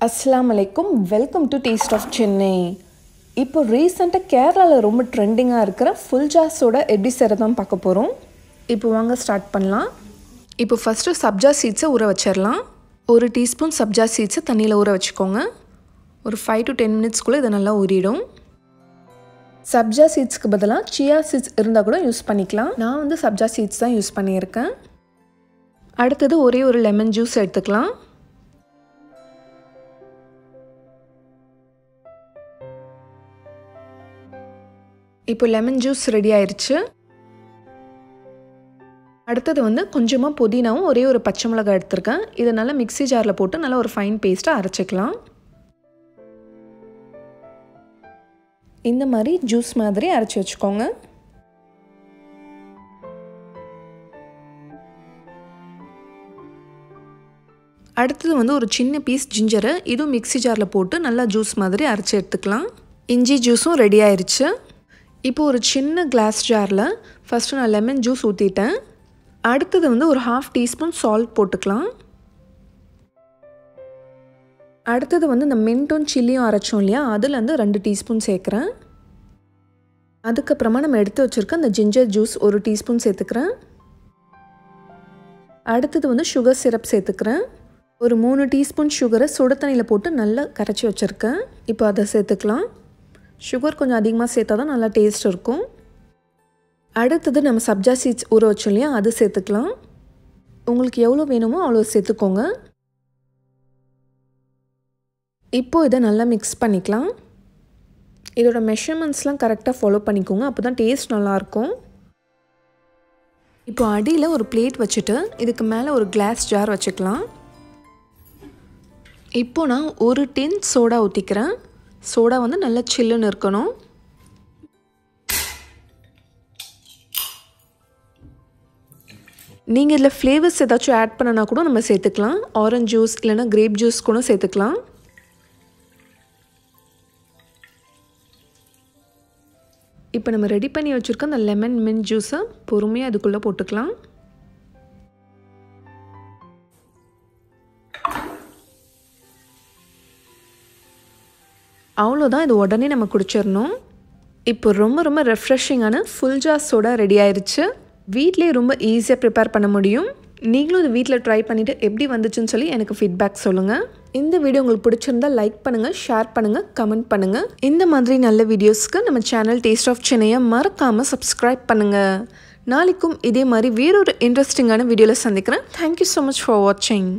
Assalamualaikum, welcome to Taste of Chennai. இப்போ ரீசெண்டா கேரளால ரொம்ப ட்ரெண்டிங்கா இருக்கிற Fuljar சோட எப்படி செய்யறதுன்னு பார்க்க போறோம். இப்போ வாங்க ஸ்டார்ட் பண்ணலாம். இப்போ ஃபர்ஸ்ட் சப்ஜா சீட்ஸ் ஊற வச்சிரலாம். 1 டீஸ்பூன் சப்ஜா சீட்ஸ் தண்ணில ஊற வச்சுக்கோங்க. ஒரு 5 to 10 minutes குள்ள இது நல்லா ஊறிடும். சப்ஜா சீட்ஸ்க்கு பதிலா chia சீட்ஸ் இருந்தா கூட யூஸ் பண்ணிக்கலாம். நான் வந்து சப்ஜா சீட்ஸ் தான் யூஸ் பண்ணியிருக்கேன். அடுத்து ஒரே ஒரு லெமன் ஜூஸ் எடுத்துக்கலாம். இப்போ லெமன் ஜூஸ் ரெடி ஆயிருச்சு. அடுத்து வந்து கொஞ்சமா புதினாவும் ஒரே ஒரு பச்சை மிளகாய் எடுத்துர்க்கேன். இத நல்லா மிக்ஸி ஜார்ல போட்டு நல்லா ஒரு ஃபைன் பேஸ்டா அரைச்சுக்கலாம். இந்த மாதிரி ஜூஸ் மாதிரி அரைச்சு வச்சுக்கோங்க. அடுத்து வந்து ஒரு சின்ன பீஸ் ஜிஞ்சர் இதுவும் மிக்ஸி ஜார்ல போட்டு நல்லா ஜூஸ் மாதிரி அரைச்சு எடுத்துக்கலாம். இஞ்சி ஜூஸும் ரெடி ஆயிருச்சு. இப்போ ஒரு சின்ன கிளாஸ் ஜார்ல ஃபர்ஸ்ட் நான் லெமன் ஜூஸ் ஊத்திட்டேன். அடுத்து வந்து ஒரு 1/2 டீஸ்பூன் salt போட்டுக்கலாம். அடுத்து வந்து இந்த மின்ட்டும் சில்லியும் அரைச்சோம் இல்லையா அதுல இருந்து 2 டீஸ்பூன் சேர்க்கறேன். அதுக்கு அப்புறமா நம்ம எடுத்து வச்சிருக்க அந்த ஜிஞ்சர் ஜூஸ் 1 டீஸ்பூன் சேர்த்துக்கறேன். அடுத்து வந்து sugar syrup சேர்த்துக்கறேன். ஒரு 3 டீஸ்பூன் sugar சுடு தண்ணில போட்டு நல்லா கரைச்சு வச்சிருக்கேன். இப்போ அத சேர்த்துக்கலாம். சுகர் கொஞ்சம் அதிகமாக சேர்த்தா தான் நல்லா டேஸ்ட் இருக்கும். அடுத்தது நம்ம சப்ஜா சீட்ஸ் ஊற வச்சோம் இல்லையா அது சேர்த்துக்கலாம். உங்களுக்கு எவ்வளோ வேணுமோ அவ்வளோ சேர்த்துக்கோங்க. இப்போ இதை நல்லா மிக்ஸ் பண்ணிக்கலாம். இதோட மெஷர்மெண்ட்ஸ்லாம் கரெக்டாக ஃபாலோ பண்ணிக்கோங்க, அப்போ தான் டேஸ்ட் நல்லாயிருக்கும். இப்போ அடியில் ஒரு பிளேட் வச்சுட்டு இதுக்கு மேலே ஒரு கிளாஸ் ஜார் வச்சுக்கலாம். இப்போ நான் ஒரு டின் சோடா ஊற்றிக்கிறேன். சோடா வந்து நல்லா சில்லுன்னு இருக்கணும். நீங்கள் இதில் ஃப்ளேவர்ஸ் ஏதாச்சும் ஆட் பண்ணனா கூட நம்ம சேர்த்துக்கலாம். ஆரஞ்சு ஜூஸ் இல்லைனா கிரேப் ஜூஸ் கூட சேர்த்துக்கலாம். இப்போ நம்ம ரெடி பண்ணி வச்சுருக்க அந்த லெமன் மின்ட் ஜூஸை பொறுமையாக அதுக்குள்ளே போட்டுக்கலாம். அவ்வளோதான், இது உடனே நம்ம குடிச்சிடணும். இப்போ ரொம்ப ரெஃப்ரெஷிங்கான Fuljar சோடா ரெடி ஆயிடுச்சு. வீட்டிலே ரொம்ப ஈஸியாக ப்ரிப்பேர் பண்ண முடியும். நீங்களும் இது வீட்டில் ட்ரை பண்ணிவிட்டு எப்படி வந்துச்சுன்னு சொல்லி எனக்கு ஃபீட்பேக் சொல்லுங்கள். இந்த வீடியோ உங்களுக்கு பிடிச்சிருந்தா லைக் பண்ணுங்கள், ஷேர் பண்ணுங்கள், கமெண்ட் பண்ணுங்கள். இந்த மாதிரி நல்ல வீடியோஸ்க்கு நம்ம சேனல் டேஸ்ட் ஆஃப் சென்னையை மறக்காமல் சப்ஸ்கிரைப் பண்ணுங்கள். நாளைக்கும் இதே மாதிரி வேறொரு இன்ட்ரெஸ்டிங்கான வீடியோவில் சந்திக்கிறேன். தேங்க்யூ ஸோ மச் ஃபார் வாட்சிங்.